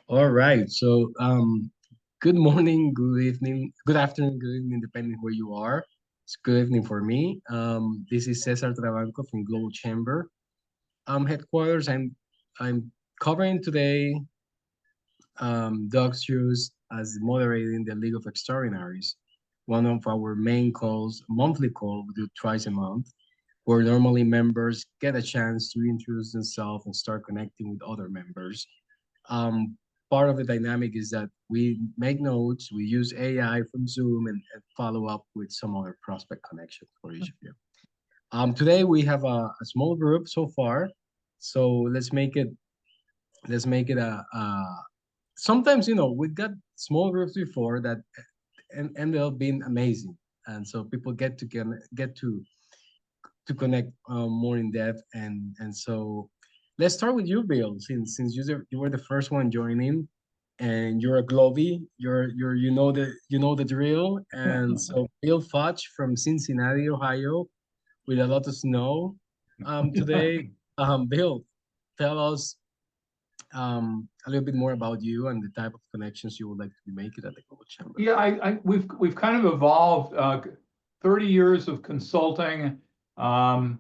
All right. Good morning, good evening, good afternoon, good evening, depending where you are. It's good evening for me. This is Cesar Trabanco from Global Chamber headquarters. I'm covering today Doug's shoes as moderating the League of Extraordinaries, one of our main calls, monthly call we do twice a month, where normally members get a chance to introduce themselves and start connecting with other members. um, Part of the dynamic is that we make notes, we use AI from Zoom and follow up with some other prospect connections for each of you. Today we have a small group so far, so let's make it sometimes we got small groups before that ended up being amazing, and so people get to connect more in depth and so let's start with you, Bill, since you were the first one joining and you're a Globy, you know the drill. And so Bill Fotsch from Cincinnati, Ohio, with a lot of snow today. Bill, tell us a little bit more about you and the type of connections you would like to be making at the Global Chamber. Yeah, we've kind of evolved 30 years of consulting, um,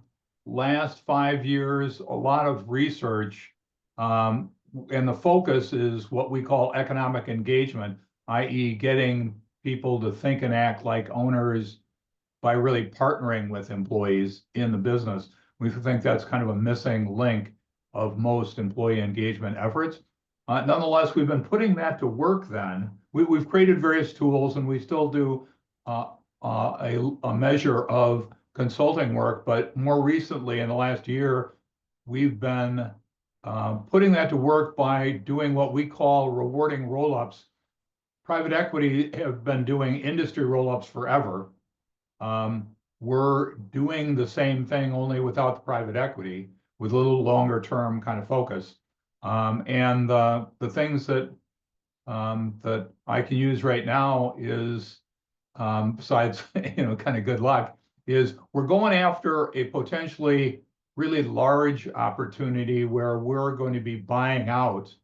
last 5 years, a lot of research, um, and the focus is what we call economic engagement, i.e., getting people to think and act like owners by really partnering with employees in the business. We think that's kind of a missing link of most employee engagement efforts. Nonetheless, we've been putting that to work then. We've created various tools and we still do a measure of consulting work, but more recently in the last year, we've been putting that to work by doing what we call rewarding roll-ups. Private equity have been doing industry roll-ups forever. We're doing the same thing only without the private equity, with a little longer term kind of focus. And the things that I can use right now is, besides kind of good luck, is we're going after a potentially really large opportunity where we're going to be buying out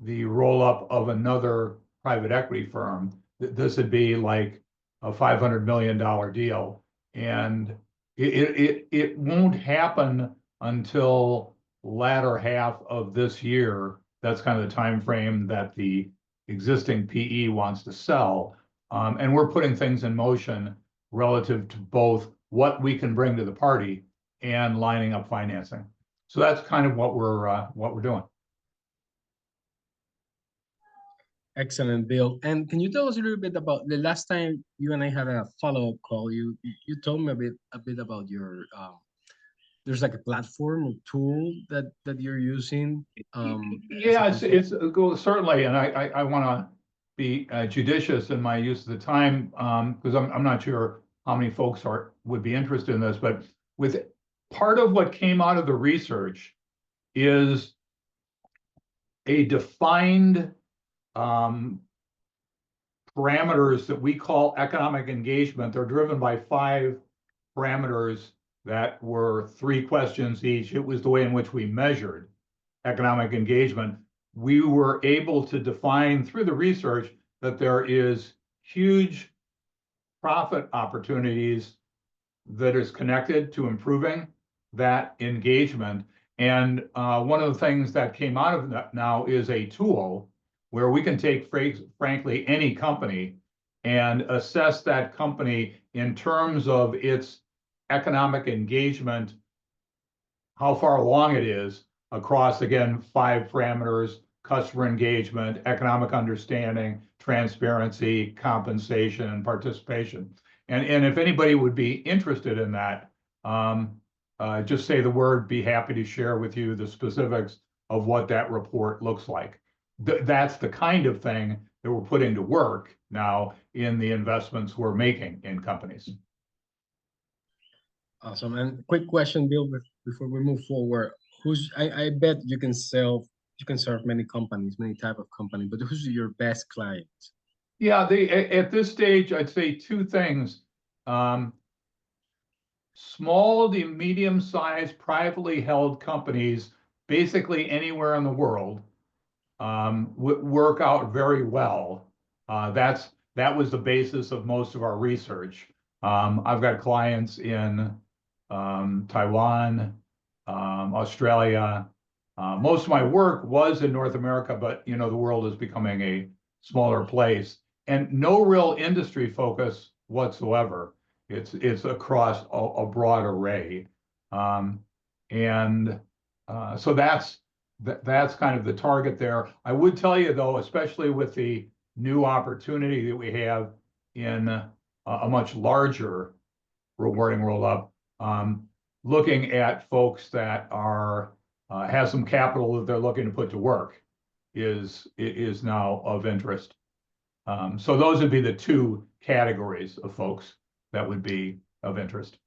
the roll up of another private equity firm. This would be like a $500 million deal, and it won't happen until latter half of this year. That's kind of the time frame that the existing PE wants to sell, and we're putting things in motion relative to both what we can bring to the party and lining up financing. So that's kind of what we're doing. Excellent, Bill. And can you tell us a little bit about the last time you and I had a follow-up call? You told me a bit about your there's like a platform or tool that you're using as a Yeah, consult. it's certainly, and I want to be judicious in my use of the time, because I'm not sure how many folks would be interested in this, but with part of what came out of the research is a defined um, parameters that we call economic engagement. They're driven by 5 parameters that were 3 questions each. It was the way in which we measured economic engagement. We were able to define through the research that there is huge profit opportunities that is connected to improving that engagement. And one of the things that came out of that now is a tool where we can take, frankly, any company and assess that company in terms of its economic engagement, how far along it is across, again, 5 parameters: customer engagement, economic understanding, transparency, compensation, and participation. And if anybody would be interested in that, just say the word, be happy to share with you the specifics of what that report looks like. That's the kind of thing that we're putting to work now in the investments we're making in companies. Awesome. And quick question, Bill, before we move forward. I bet you can serve many companies, many type of company, but who's your best client? Yeah, at this stage, I'd say 2 things. Um, Small to medium-sized privately held companies, basically anywhere in the world, work out very well. That was the basis of most of our research. I've got clients in Taiwan, Australia. Most of my work was in North America, but the world is becoming a smaller place, and no real industry focus whatsoever. It's across a broad array, and so that's kind of the target there. I would tell you though, especially with the new opportunity that we have in a much larger rewarding roll up, looking at folks that are have some capital that they're looking to put to work is now of interest. So those would be the two categories of folks that would be of interest.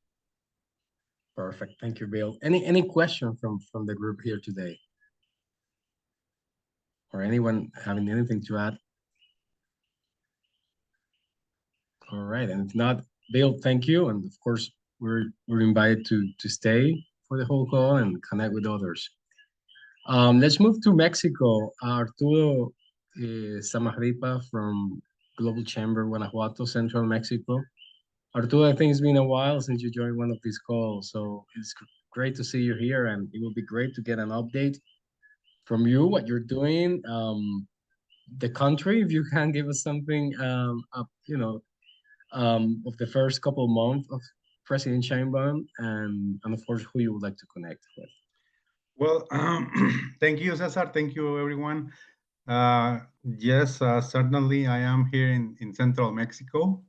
Perfect. Thank you, Bill. Any question from the group here today? Or anyone having anything to add? All right, and if not, Bill, thank you. And of course, we're invited to stay for the whole call and connect with others. Let's move to Mexico. Arturo Zamarripa from Global Chamber, Guanajuato, Central Mexico. Arturo, I think it's been a while since you joined one of these calls, so it's great to see you here, and it will be great to get an update from you, what you're doing, the country, if you can give us something, of the first couple of months of President Sheinbaum, and of course, who you would like to connect with. Well, thank you, Cesar. Thank you, everyone. Yes, certainly I am here in Central Mexico.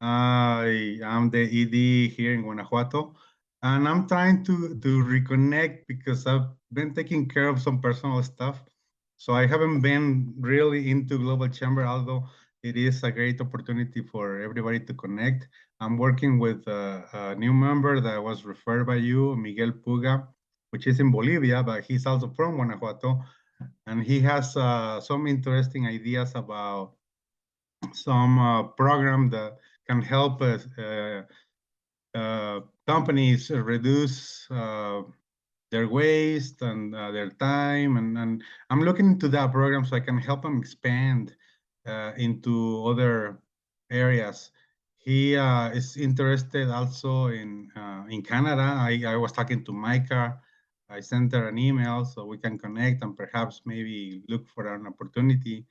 I am the ED here in Guanajuato, and I'm trying to reconnect because I've been taking care of some personal stuff. So I haven't been really into Global Chamber, although it is a great opportunity for everybody to connect. I'm working with a new member that was referred by you, Miguel Puga, which is in Bolivia, but he's also from Guanajuato. And he has some interesting ideas about some program that can help companies reduce their waste and their time. And I'm looking into that program so I can help them expand into other areas. He is interested also in Canada. I was talking to Maika. I sent her an email so we can connect and perhaps maybe look for an opportunity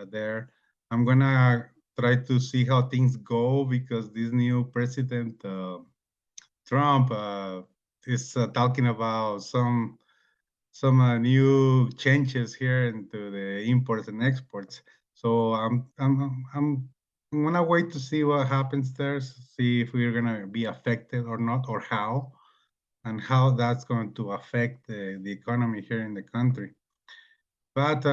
there. I'm gonna try to see how things go because this new president, Trump, is talking about some new changes here into the imports and exports. So I'm gonna wait to see what happens there, see if we're gonna be affected or not, or how, and how that's going to affect the economy here in the country. But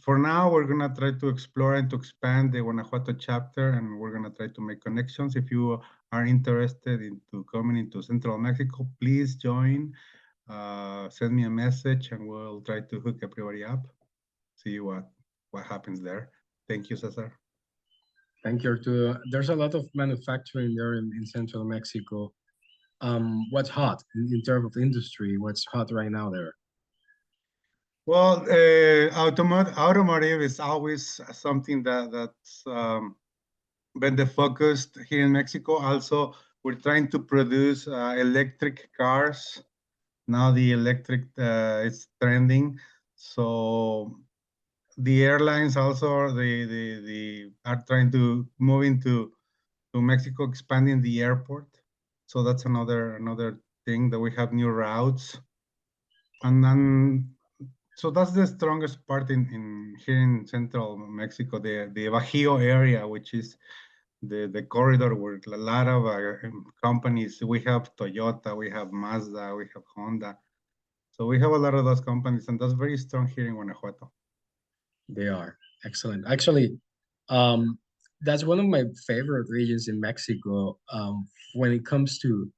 for now, we're gonna try to explore and to expand the Guanajuato chapter, and we're gonna try to make connections. If you are interested into coming into Central Mexico, please join. Send me a message, and we'll try to hook everybody up. See what happens there. Thank you, Cesar. Thank you, Arturo. There's a lot of manufacturing there in Central Mexico. What's hot in terms of industry? What's hot right now there? Well, automotive is always something that's been the focus here in Mexico. Also, we're trying to produce electric cars. Now the electric is trending. So the airlines also they are trying to move into Mexico, expanding the airport. So that's another thing that we have new routes, and then so that's the strongest part in here in Central Mexico, the Bajío area, which is the corridor where a lot of companies. We have Toyota, we have Mazda, we have Honda. So we have a lot of those companies, and that's very strong here in Guanajuato. They are excellent. Actually, that's one of my favorite regions in Mexico when it comes to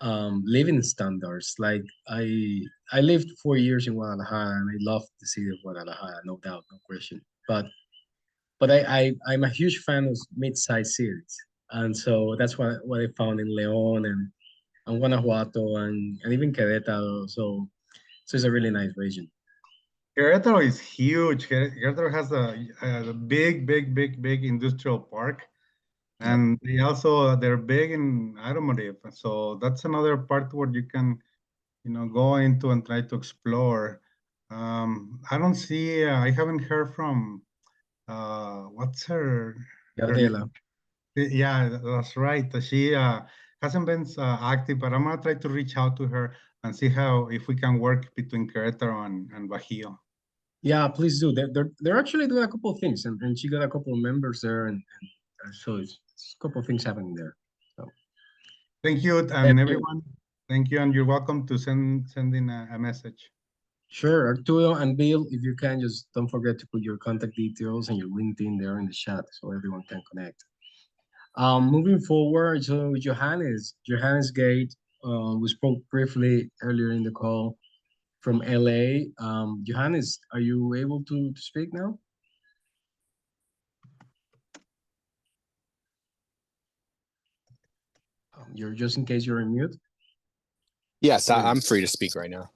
living standards. Like I lived 4 years in Guadalajara, and I love the city of Guadalajara, no doubt, no question. But I'm a huge fan of mid-sized cities, and so that's what I found in León and Guanajuato and even Querétaro. So it's a really nice region. Querétaro is huge. Querétaro has a big industrial park, Yep. and they're big in automotive. So that's another part where you can, go into and try to explore. I don't see. I haven't heard from. What's her name? Gabriela. Yeah, that's right. She hasn't been active, but I'm gonna try to reach out to her and see how if we can work between Querétaro and Bajío. Yeah, please do. They're actually doing a couple of things, and she got a couple of members there, and so it's a couple of things happening there. So Thank you, thank and you. everyone. Thank you, and you're welcome to send in a message. Sure, Arturo and Bill, if you can, just don't forget to put your contact details and your LinkedIn there in the chat so everyone can connect. Moving forward, so Johannes Gate, we spoke briefly earlier in the call from LA. Johannes, are you able to speak now? You're just in case you're in mute. Yes, I'm free to speak right now.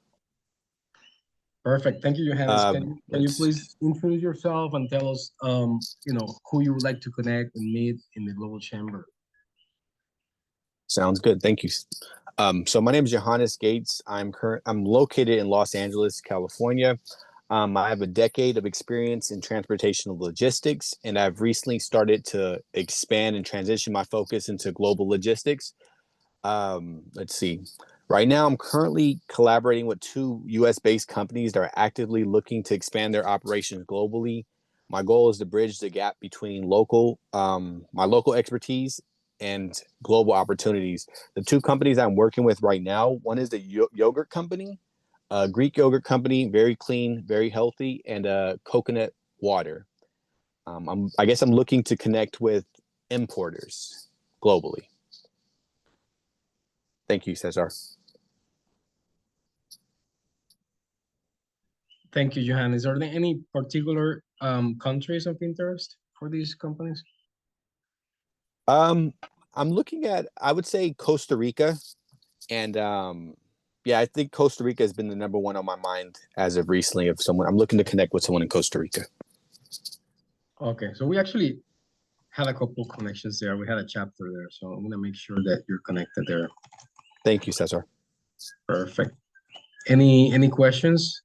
Perfect. Thank you, Johannes. Can you let's- please introduce yourself and tell us, who you would like to connect and meet in the Global Chamber? Sounds good. Thank you. So my name is Yohannes Gates. I'm located in Los Angeles, California. I have a decade of experience in transportation logistics, and I've recently started to expand and transition my focus into global logistics. Let's see. Right now, I'm currently collaborating with 2 US-based companies that are actively looking to expand their operations globally. My goal is to bridge the gap between my local expertise and global opportunities. The 2 companies I'm working with right now, one is the yogurt company, a Greek yogurt company, very clean, very healthy, and coconut water. I guess I'm looking to connect with importers globally. Thank you, Cesar. Thank you, Johannes. Are there any particular countries of interest for these companies? I'm looking at, I would say Costa Rica, and I think Costa Rica has been the number one on my mind as of recently. I'm looking to connect with someone in Costa Rica. Okay, so we actually had a couple connections there. We had a chapter there, so I'm gonna make sure that you're connected there. Thank you, Cesar. Perfect. Any questions?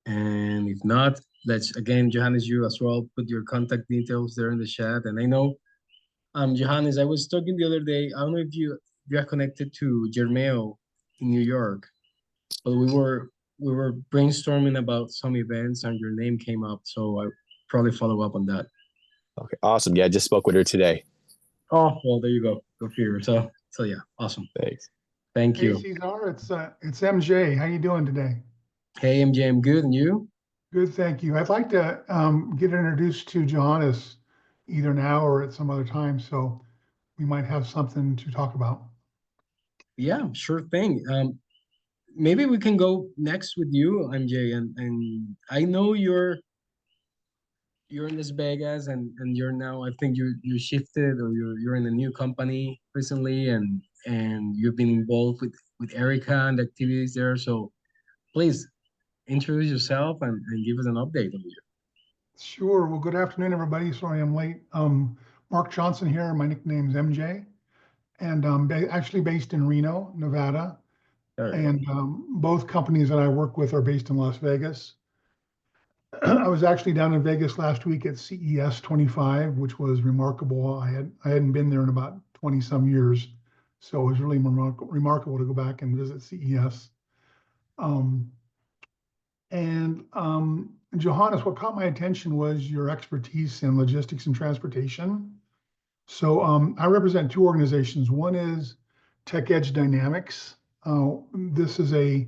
And if not, let's again, Johannes, you as well, put your contact details there in the chat. And I know, Johannes, I was talking the other day, I don't know if you are connected to Germeo in New York, but we were brainstorming about some events and your name came up, so I probably follow up on that. Okay, awesome. Yeah, I just spoke with her today. Oh, well, there you go. Go figure. So yeah, awesome. Thanks. Thank you. Hey, Cesar, it's MJ. How you doing today? Hey, MJ, I'm good. And you? Good, thank you. I'd like to get introduced to Johannes either now or at some other time, so we might have something to talk about. Yeah, sure thing. Maybe we can go next with you, MJ. And I know you're in Las Vegas and you're now, I think you shifted or you're in a new company recently and you've been involved with Erica and the activities there. So please introduce yourself and give us an update on you. Sure. Well, good afternoon, everybody. Sorry I'm late. Mark Johnson here. My nickname's MJ, and I'm actually based in Reno, Nevada. And both companies that I work with are based in Las Vegas. I was actually down in Vegas last week at CES 25, which was remarkable. I hadn't been there in about 20 some years, so it was really remarkable to go back and visit CES. Johannes, what caught my attention was your expertise in logistics and transportation. So I represent 2 organizations. One is Tech Edge Dynamics. This is a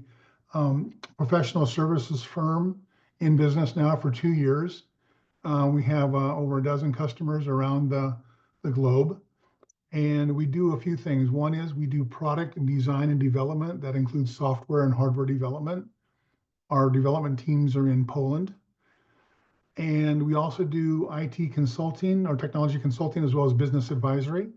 professional services firm in business now for 2 years. We have over a dozen customers around the globe. And we do a few things. One is we do product and design and development. That includes software and hardware development. Our development teams are in Poland. And we also do IT consulting or technology consulting as well as business advisory.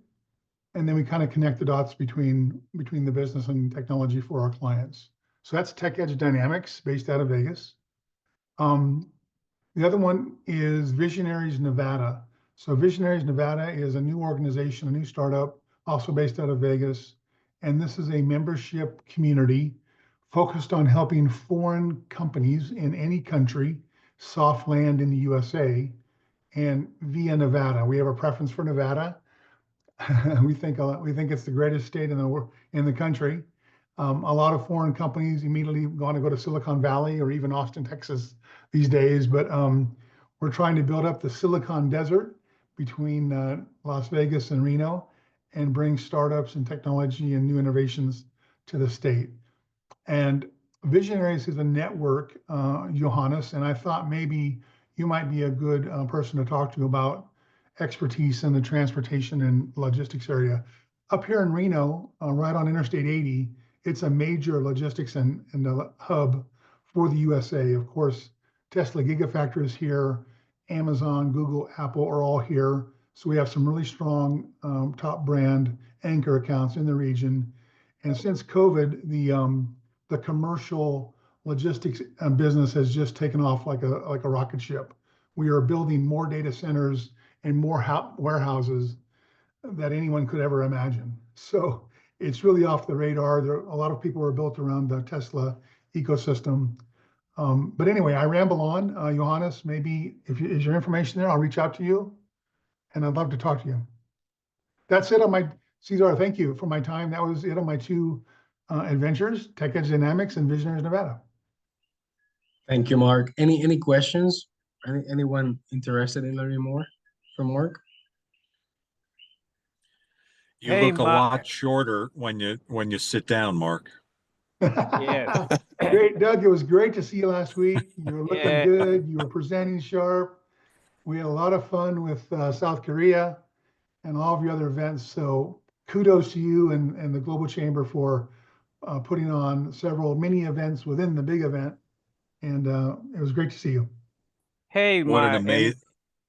And then we kind of connect the dots between the business and technology for our clients. So that's Tech Edge Dynamics based out of Vegas. The other one is Visionaries Nevada. So Visionaries Nevada is a new organization, a new startup, also based out of Vegas. And this is a membership community focused on helping foreign companies in any country soft land in the USA and via Nevada. We have a preference for Nevada. we think it's the greatest state in the country. A lot of foreign companies immediately want to go to Silicon Valley or even Austin, Texas these days. But we're trying to build up the Silicon Desert between Las Vegas and Reno and bring startups and technology and new innovations to the state. And Visionaries is a network, Yohannes, and I thought maybe you might be a good person to talk to about expertise in the transportation and logistics area. Up here in Reno, right on Interstate 80, it's a major logistics and hub for the USA. Of course, Tesla Gigafactory is here, Amazon, Google, Apple are all here. So we have some really strong top brand anchor accounts in the region. And since COVID, the commercial logistics business has just taken off like a rocket ship. We are building more data centers and more warehouses that anyone could ever imagine. So it's really off the radar. A lot of people are built around the Tesla ecosystem. But anyway, I ramble on. Yohannes, maybe is your information there? I'll reach out to you, and I'd love to talk to you. That's it on my, Cesar, thank you for my time. That was it on my two adventures, Tech Edge Dynamics and Visionaries Nevada. Thank you, Mark. Any questions? Anyone interested in learning more from Mark? You look a lot shorter when you sit down, Mark. Yes. Great, Doug. It was great to see you last week. You were looking good. You were presenting sharp. We had a lot of fun with South Korea and all of your other events. So kudos to you and the Global Chamber for putting on several mini events within the big event. And it was great to see you. Hey, What an amazing,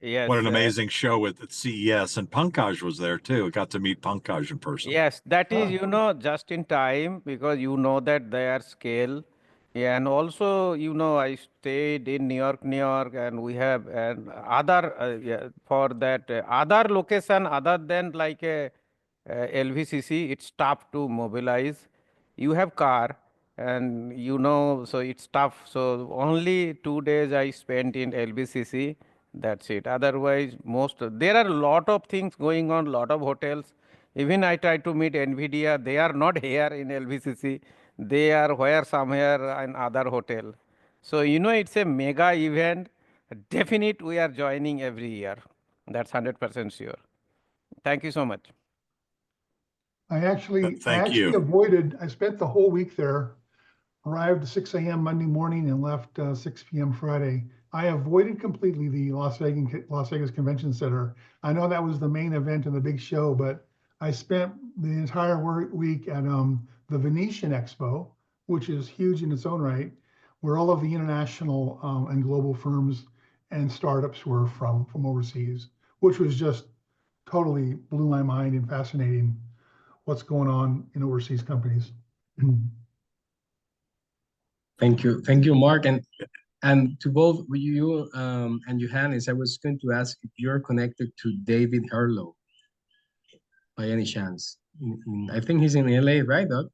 yes, what an amazing show at CES, and Pankaj was there too. I got to meet Pankaj in person. yes, that is, just in time because that their scale. Yeah, and also, I stayed in New York, and we have other for that other location other than like a LVCC. It's tough to mobilize. You have car, and so it's tough. So only 2 days I spent in LVCC. That's it. Otherwise, there are a lot of things going on, lot of hotels. Even I try to meet NVIDIA. They are not here in LVCC. They are somewhere in other hotel. So, it's a mega event. Definite we are joining every year. That's 100% sure. Thank you so much. I actually you. avoided, I spent the whole week there, arrived 6 a.m. Monday morning and left 6 p.m. Friday. I avoided completely the Las Vegas Convention Center. I know that was the main event and the big show, but I spent the entire week at the Venetian Expo, which is huge in its own right, where all of the international and global firms and startups were from overseas, which was just totally blew my mind and fascinating what's going on in overseas companies. Thank you, Mark, and to both you and Yohannes. I was going to ask if you're connected to David Harlow by any chance. I think he's in LA, right, Doug?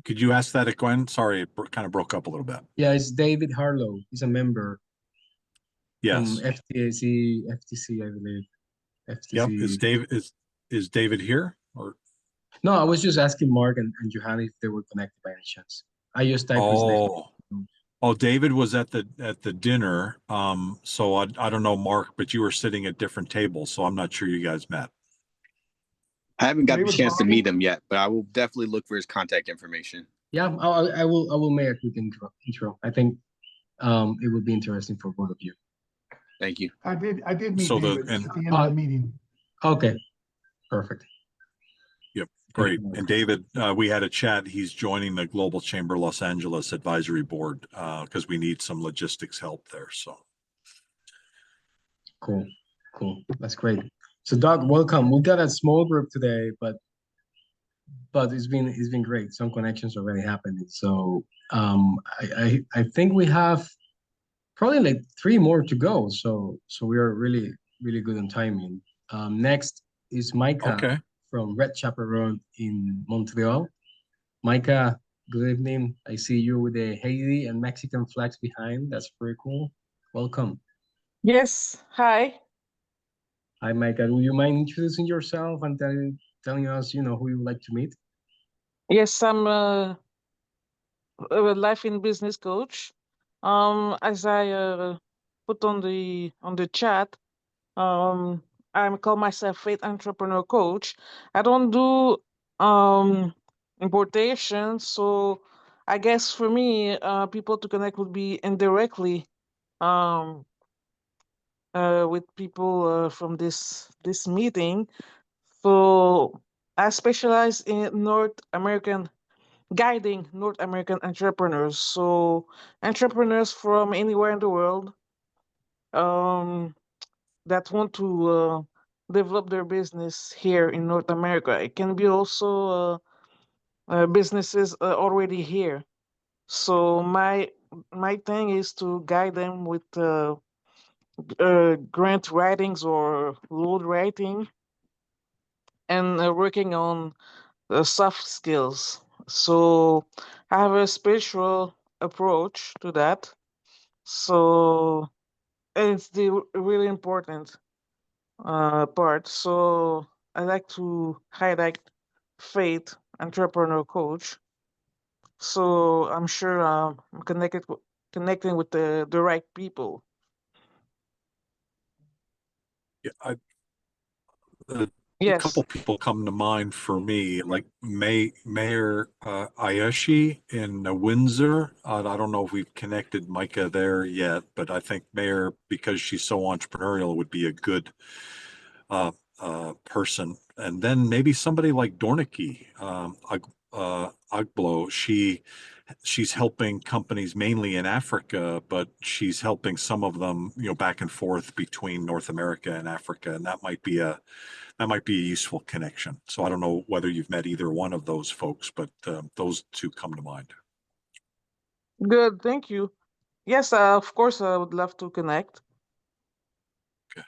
Could you ask that again? Sorry, it kind of broke up a little bit. Yeah, it's David Harlow. He's a member. Yes. From FTC, I believe. FTC. Yep. Is David here or? No, I was just asking Mark and Yohannes if they were connected by any chance. I just typed his name. Oh, David was at the dinner. So I don't know, Mark, but you were sitting at different tables, so I'm not sure you guys met. I haven't got the chance to meet him yet, but I will definitely look for his contact information. Yeah, I will make a quick intro. I think it would be interesting for both of you. Thank you. I did meet David at the end of the meeting. Okay, perfect. Yep, great. And David, we had a chat. He's joining the Global Chamber Los Angeles Advisory Board because we need some logistics help there. So cool. That's great. So Doug, welcome. We got a small group today, but but it's been great. Some connections already happening. So I think we have probably like three more to go. So we are really good on timing. Next is Maika Okay. from Red Chaperone in Montreal. Maika, good evening. I see you with the Haiti and Mexican flags behind. That's pretty cool. Welcome. Yes, hi. Hi, Maika. Would you mind introducing yourself and telling us, who you would like to meet? Yes, I'm a life and business coach. As I put on the chat, um, I call myself faith entrepreneur coach. I don't do um importation, so I guess for me, people to connect would be indirectly um with people from this meeting. So I specialize in North American guiding North American entrepreneurs. So entrepreneurs from anywhere in the world um, that want to develop their business here in North America. It can be also businesses already here. So my thing is to guide them with grant writings or load writing and working on soft skills. So I have a spiritual approach to that. So it's the really important part. So I like to highlight faith, entrepreneur coach. So I'm sure I'm connecting with the right people. Yeah, a couple Yes. people come to mind for me, like Mayor Ayashi in Windsor. I don't know if we've connected Micah there yet, but I think Mayor, because she's so entrepreneurial, would be a good uh, person. And then maybe somebody like Dornicky, Agbo. She's helping companies mainly in Africa, but she's helping some of them, back and forth between North America and Africa, and that might be a useful connection. So I don't know whether you've met either one of those folks, but those two come to mind. Good. Thank you. Yes, of course, I would love to connect. Okay.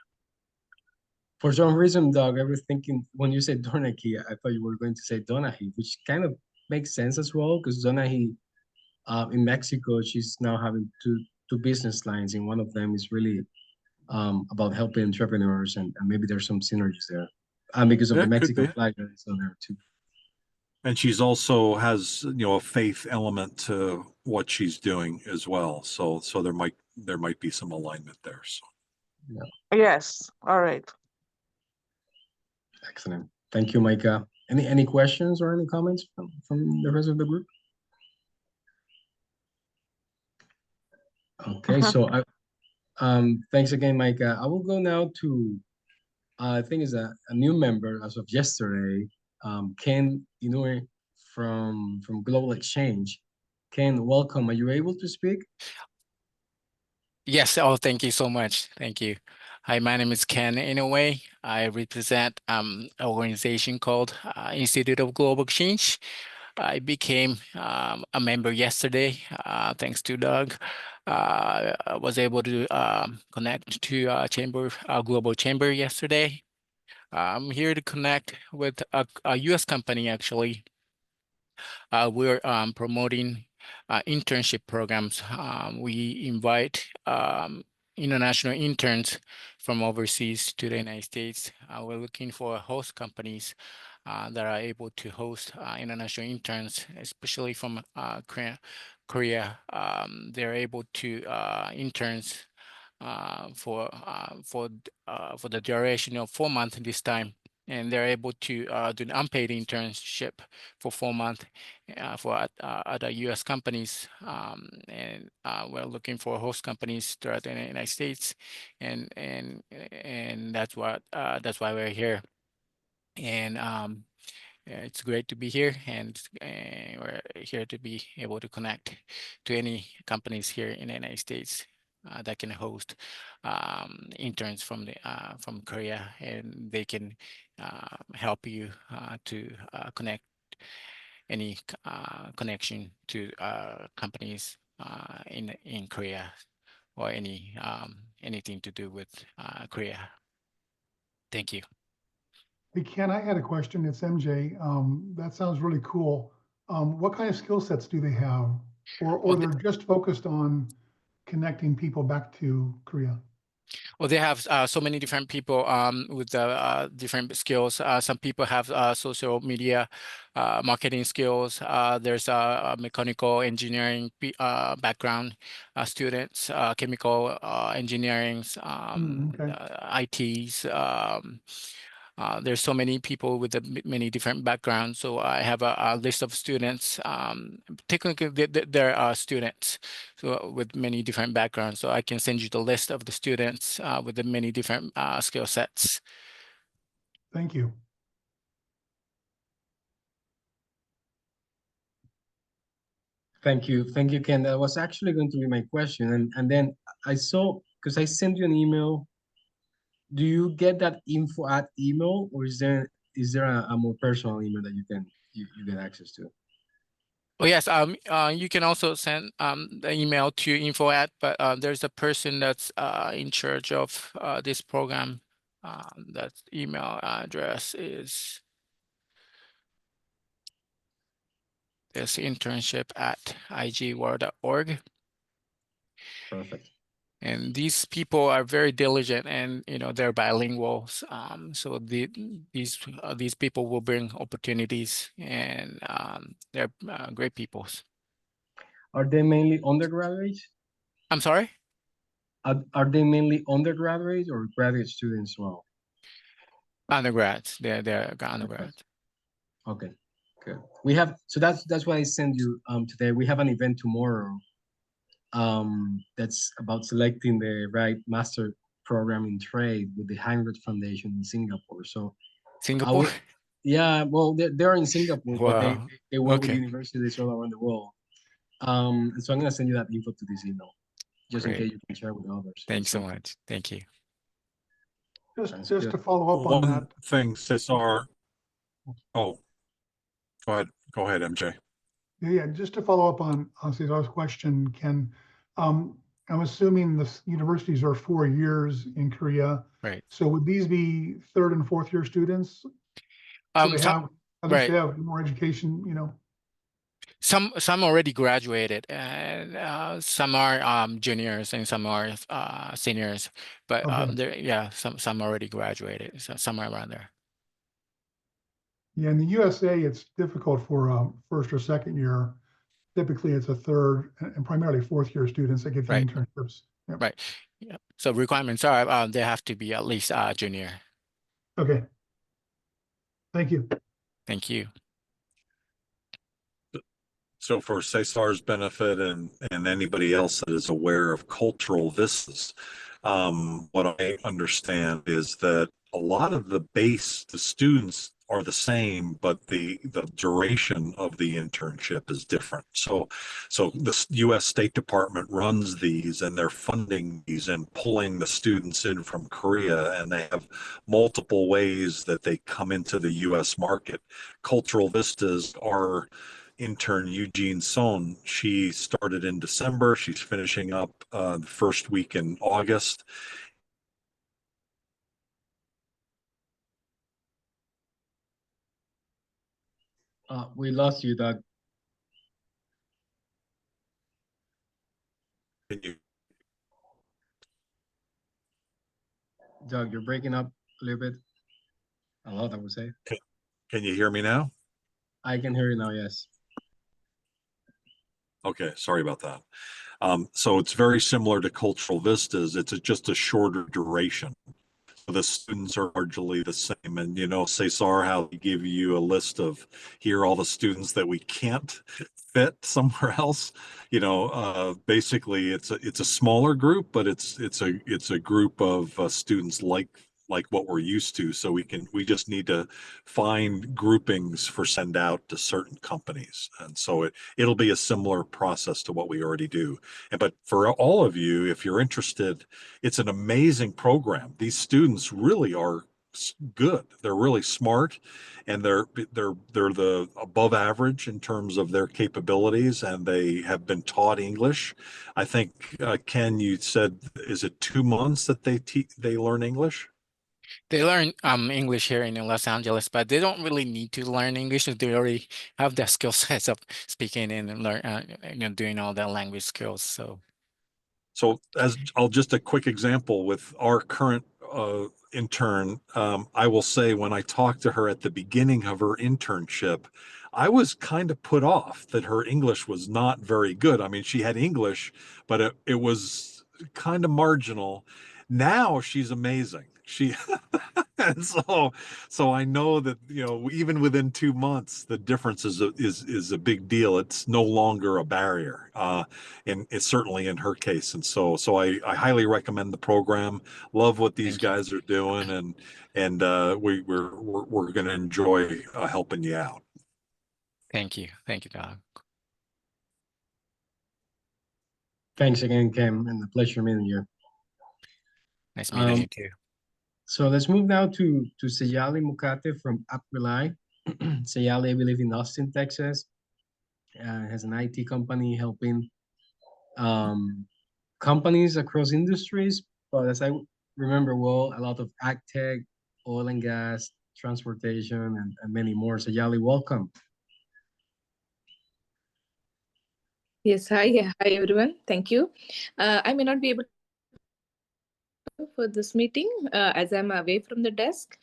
For some reason, Doug, I was thinking when you said Donahue, I thought you were going to say Donahue, which kind of makes sense as well, because Donahue in Mexico, she's now having two business lines, and one of them is really about helping entrepreneurs, and maybe there's some synergies there. And because of Yeah, the it could Mexican be. flag that is on there too. And she's also has, a faith element to what she's doing as well. So there might be some alignment there. So Yeah, Yes. All right. excellent. Thank you, Micah. Any questions or any comments from the rest of the group? Okay, so thanks again, Micah. I will go now to I think it's a new member as of yesterday, Ken Inoue from Global Exchange. Ken, welcome. Are you able to speak? Yes, oh, thank you so much. Thank you. Hi, my name is Ken Inouye. I represent an organization called Institute of Global Exchange. I became a member yesterday, thanks to Doug. I was able to connect to Global Chamber yesterday. I'm here to connect with a US company, actually. We're promoting internship programs. We invite international interns from overseas to the United States. We're looking for host companies that are able to host international interns, especially from Korea. They're able to interns for the duration of 4 months this time, and they're able to do an unpaid internship for 4 months for other U.S. companies, and we're looking for host companies throughout the United States, and that's why we're here, and yeah, it's great to be here, and we're here to be able to connect to any companies here in the United States that can host interns from Korea, and they can help you to connect any connection to companies in Korea, or anything to do with Korea. Thank you. Hey, Ken, I had a question. It's MJ. That sounds really cool. What kind of skill sets do they have? Or Well, they're just focused on connecting people back to Korea? Well, they have so many different people with different skills. Some people have social media marketing skills. There's a mechanical engineering background students, chemical engineering, Okay. ITs. There's so many people with many different backgrounds. So I have a list of students. Technically, there are students so with many different backgrounds. So I can send you the list of the students with the many different skill sets. Thank you. Thank you, Ken. That was actually going to be my question, and then I saw, because I sent you an email. Do you get that info at email, or is there a more personal email that you get access to? Oh yes, you can also send the email to info at, but there's a person that's in charge of this program. That email address is this internship at igworld.org. Perfect. And these people are very diligent, and they're bilinguals. So these people will bring opportunities, and they're great people. Are they mainly undergraduates? I'm sorry? Are they mainly undergraduates or graduate students as well? Undergrads. They're undergrads. Okay, good. We have, so that's why I sent you today. We have an event tomorrow that's about selecting the right master program in trade with the Heinrich Foundation in Singapore. So Singapore? yeah, well, they're in Singapore, but Wow. they work with Okay. universities all around the world. And so I'm gonna send you that info to this email, just in Great. case you can share with others. Thanks so much. Thank you. Just good. to follow up on that. One thing, Cesar. Oh, go ahead, MJ. Yeah, just to follow up on Cesar's question, Ken, I'm assuming the universities are 4 years in Korea. Right. So would these be third and fourth year students? So they have, at least right. they have more education, Some already graduated, and some are juniors and some are seniors. But Okay. some already graduated. So somewhere around there. Yeah, in the USA, it's difficult for first or second year. Typically, it's a third and primarily fourth year students that get the Right. internships. Yep. Right. Yeah. So requirements are they have to be at least junior. Okay. Thank you. Thank you. So for Cesar's benefit and anybody else that is aware of cultural vistas, what I understand is that a lot of the students are the same, but the duration of the internship is different. So the U.S. State Department runs these, and they're funding these and pulling the students in from Korea, and they have multiple ways that they come into the U.S. market. Cultural vistas are intern Eugene Son. She started in December. She's finishing up the first week in August. We lost you, Doug. Can you? Doug, you're breaking up a little bit. A lot, I would say. Can you hear me now? I can hear you now, yes. Okay, sorry about that. So it's very similar to Cultural Vistas. It's just a shorter duration. The students are largely the same. And, Cesar, how he give you a list of here are all the students that we can't fit somewhere else. Basically it's a smaller group, but it's a group of students like what we're used to. So we just need to find groupings for send out to certain companies. And so it'll be a similar process to what we already do. But for all of you, if you're interested, it's an amazing program. These students really are good. They're really smart, and they're the above average in terms of their capabilities, and they have been taught English. I think Ken, you said, is it 2 months that they learn English? They learn English here in Los Angeles, but they don't really need to learn English. They already have the skill sets of speaking and learn, doing all the language skills. So as I'll just a quick example with our current intern, I will say when I talked to her at the beginning of her internship, I was kind of put off that her English was not very good. I mean, she had English, but it was kind of marginal. Now she's amazing. She and so I know that, even within 2 months, the difference is a big deal. It's no longer a barrier, and it's certainly in her case. And so I highly recommend the program. Love what these Thank you. guys are doing, and we're going to enjoy helping you out. Thank you, Doc. Thanks again, Ken, and a pleasure meeting you. Nice meeting you too. So let's move now to Sayali Mukate from Aquilai. Sayali, I believe, in Austin, Texas, has an IT company helping companies across industries. But as I remember well, a lot of ag tech, oil and gas, transportation, and many more. Sayali, welcome. Yes, hi everyone. Thank you. I may not be able for this meeting as I'm away from the desk.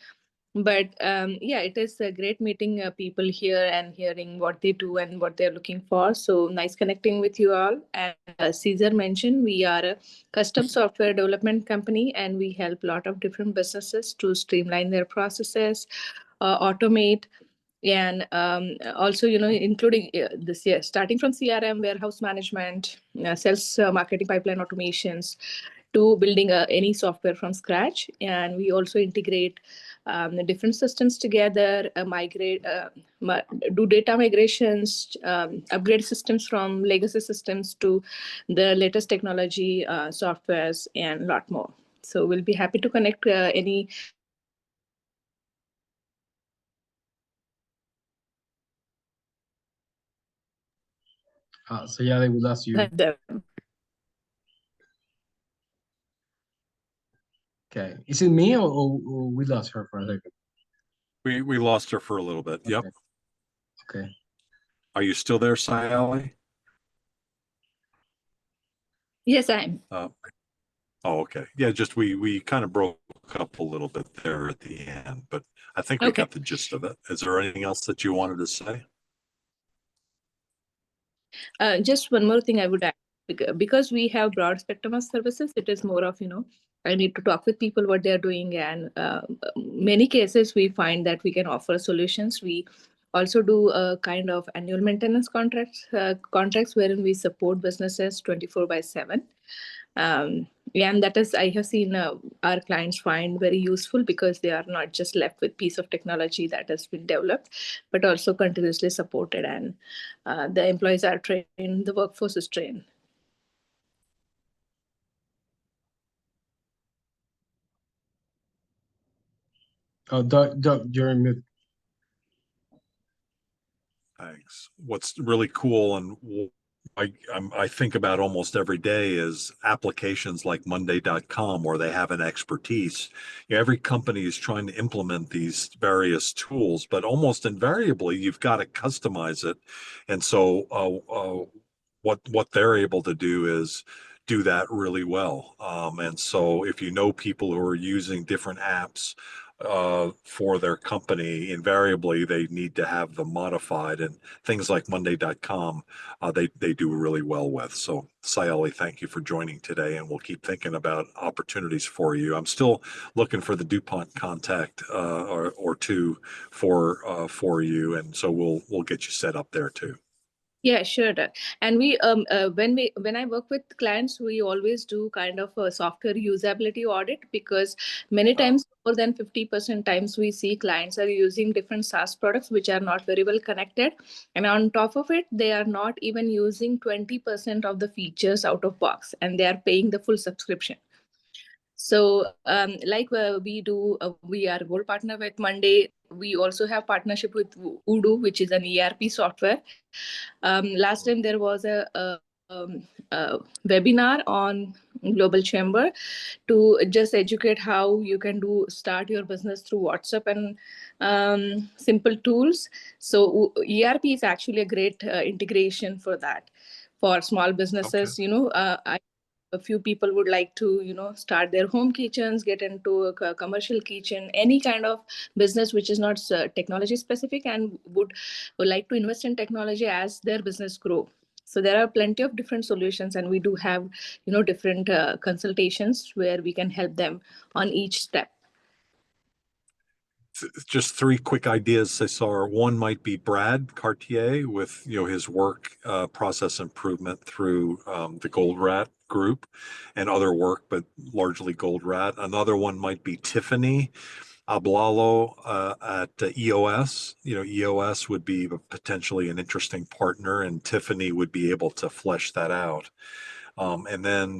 But yeah, it is a great meeting people here and hearing what they do and what they're looking for. So nice connecting with you all. And Caesar mentioned, we are a custom software development company, and we help a lot of different businesses to streamline their processes, automate, and also, including this year, starting from CRM, warehouse management, sales marketing pipeline automations, to building any software from scratch. And we also integrate the different systems together, migrate, do data migrations, upgrade systems from legacy systems to the latest technology softwares, and a lot more. So we'll be happy to connect any. Sayali, we lost you. Okay, is it me or we lost her for a second? We lost her for a little bit. Yep. Okay. Are you still there, Sayali? Yes, I am. Oh, okay. Yeah, just we kind of broke up a little bit there at the end, but I think we got the gist of it. Is there anything else that you wanted to say? Just one more thing I would add, because we have broad spectrum of services, it is more of, I need to talk with people what they're doing. And many cases we find that we can offer solutions. We also do a kind of annual maintenance contracts wherein we support businesses 24/7. And that is, I have seen our clients find very useful, because they are not just left with piece of technology that has been developed, but also continuously supported, and the employees are trained, the workforce is trained. Oh, Doug, you're in mute. Thanks. What's really cool, and I think about almost every day, is applications like Monday.com, where they have an expertise. Every company is trying to implement these various tools, but almost invariably you've got to customize it. And so what they're able to do is do that really well. And so if you know people who are using different apps for their company, invariably they need to have them modified, and things like Monday.com they do really well with. So Sayali, thank you for joining today, and we'll keep thinking about opportunities for you. I'm still looking for the DuPont contact or two for you, and so we'll get you set up there too. Yeah, sure. And we when I work with clients, we always do kind of a software usability audit, because many times, more than 50% times, we see clients are using different SaaS products which are not very well connected, and on top of it, they are not even using 20% of the features out of box, and they are paying the full subscription. So, we are gold partner with Monday. We also have partnership with Udo, which is an ERP software. Last time there was a webinar on Global Chamber to just educate how you can start your business through WhatsApp and simple tools. So ERP is actually a great integration for that. For small businesses, a few people would like to start their home kitchens, get into a commercial kitchen, any kind of business which is not technology specific, and would like to invest in technology as their business grow. So there are plenty of different solutions, and we do have different consultations where we can help them on each step. Just three quick ideas, Cesar. One might be Brad Cartier with his work process improvement through the Gold Rat group and other work, but largely Gold Rat. Another one might be Tiffany Ablalo at EOS. EOS would be potentially an interesting partner, and Tiffany would be able to flesh that out. And then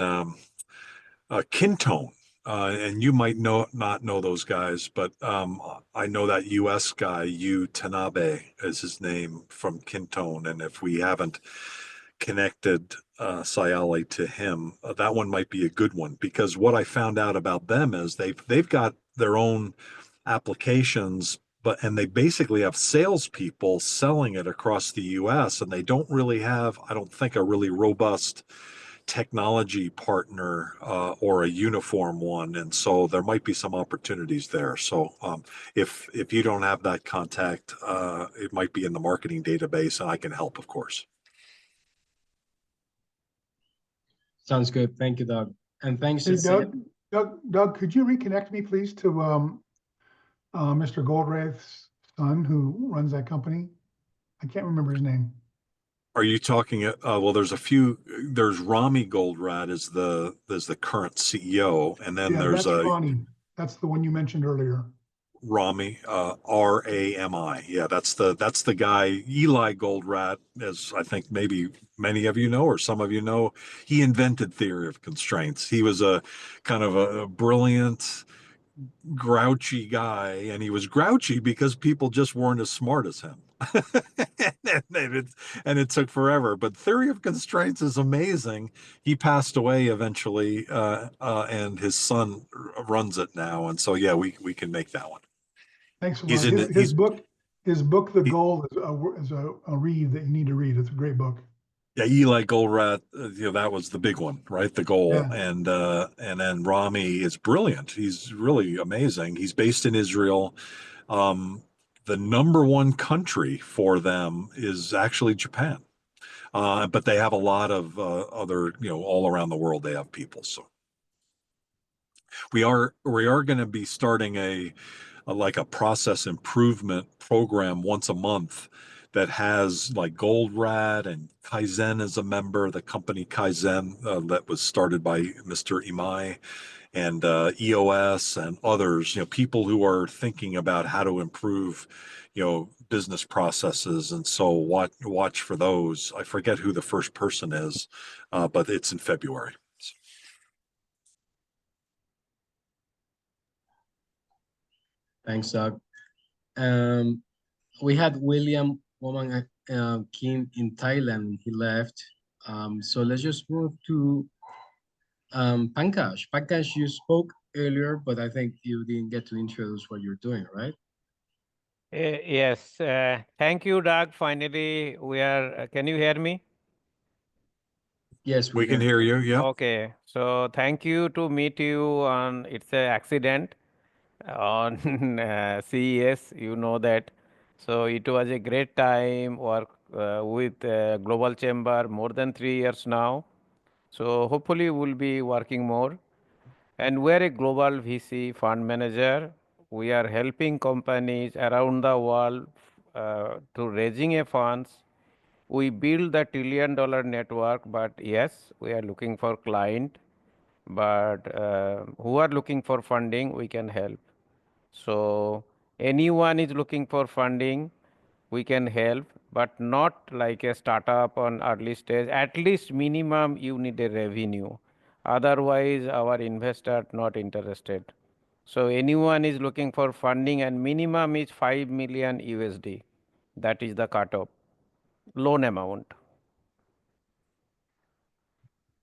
Kintone. And you might not know those guys, but I know that U.S. guy, Yu Tanabe is his name, from Kintone. And if we haven't connected Sayali to him, that one might be a good one, because what I found out about them is they've got their own applications, and they basically have salespeople selling it across the U.S. and they don't really have, I don't think, a really robust technology partner or a uniform one, and so there might be some opportunities there. So if you don't have that contact, it might be in the marketing database, and I can help, of course. Sounds good. Thank you, Doug. And thanks Hey, to Doug, could you reconnect me, please, to Mr. Goldrath's son who runs that company? I can't remember his name. Are you talking? Well, there's a few. There's Rami Goldratt is the current CEO, and then there's that's Ronnie. That's the one you mentioned earlier. Rami, Rami. Yeah, that's the guy. Eli Goldratt, as I think maybe many of you know, or some of you know, he invented theory of constraints. He was a kind of a brilliant, grouchy guy, and he was grouchy because people just weren't as smart as him. and it took forever, but theory of constraints is amazing. He passed away eventually, and his son runs it now, and so yeah, we can make that one. Thanks a lot. His book, The Goal, is a read that you need to read. It's a great book. Yeah, Eli Goldratt, that was the big one, right? The Goal. Yeah. And then Rami is brilliant. He's really amazing. He's based in Israel. The number one country for them is actually Japan. But they have a lot of other, all around the world they have people. So we are going to be starting a process improvement program once a month that has like Gold Rat and Kaizen as a member, the company Kaizen that was started by Mr. Imai, and EOS and others, people who are thinking about how to improve, business processes. And so watch for those. I forget who the first person is, but it's in February. Thanks, Doug. We had William Woman Kim in Thailand. He left. So let's just move to Pankaj. Pankaj, you spoke earlier, but I think you didn't get to introduce what you're doing, right? Yes. Thank you, Doug. Finally, we are. Can you hear me? Yes, we can hear you. Yeah. Okay. So thank you to meet you on. It's an accident on CES. You know that. So it was a great time work with Global Chamber more than 3 years now. So hopefully we'll be working more. And we're a global VC fund manager. We are helping companies around the world to raising a funds. We build the $1 trillion network, but yes, we are looking for client. But who are looking for funding, we can help. So anyone is looking for funding, we can help, but not like a startup on early stage. At least minimum you need a revenue. Otherwise, our investor not interested. So anyone is looking for funding and minimum is 5 million USD. That is the cutoff, loan amount.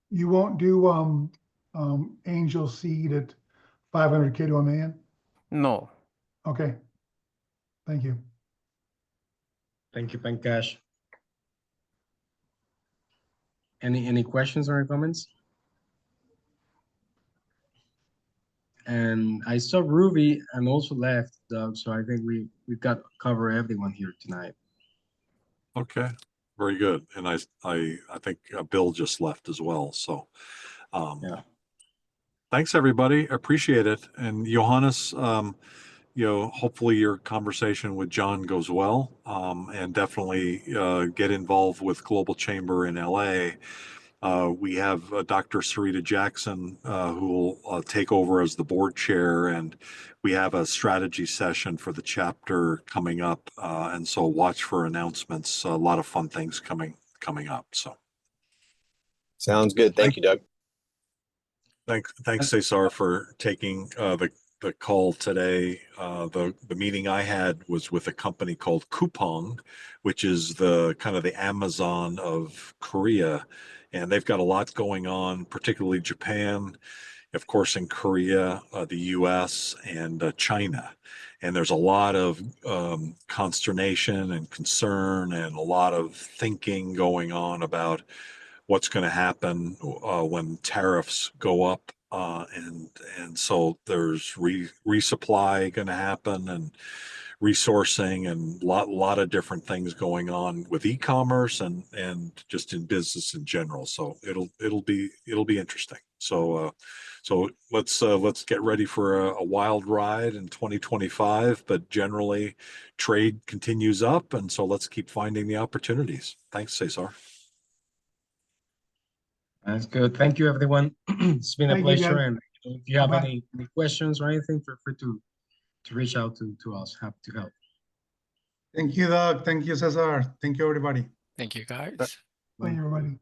You won't do angel seed at 500K to $1 million? No. Okay. Thank you. Thank you, Pankaj. Any questions or comments? And I saw Ruby and also left, Doug. So I think we got cover everyone here tonight. Okay, very good. And I think Bill just left as well. So, Yeah. thanks everybody. Appreciate it. And Yohannes, hopefully your conversation with John goes well. And definitely get involved with Global Chamber in LA. We have Dr. Sarita Jackson, who will take over as the board chair, and we have a strategy session for the chapter coming up. And so watch for announcements. A lot of fun things coming up. So Sounds good. Thank you, Doug. Thanks, Cesar, for taking the call today. The meeting I had was with a company called Coupang, which is the kind of the Amazon of Korea. And they've got a lot going on, particularly Japan, of course, in Korea, the US, and China. And there's a lot of consternation and concern and a lot of thinking going on about what's going to happen when tariffs go up. And so there's resupply going to happen and resourcing and lot of different things going on with e-commerce and just in business in general. So it'll be interesting. So let's get ready for a wild ride in 2025. But generally, trade continues up, and so let's keep finding the opportunities. Thanks, Cesar. That's good. Thank you, everyone. It's been a Thank you, pleasure. guys. And if you have Bye-bye. any questions or anything, feel free to reach out to us. Happy to help. Thank you, Doug. Thank you, Cesar. Thank you, everybody. Thank you, guys. Thank you, everybody.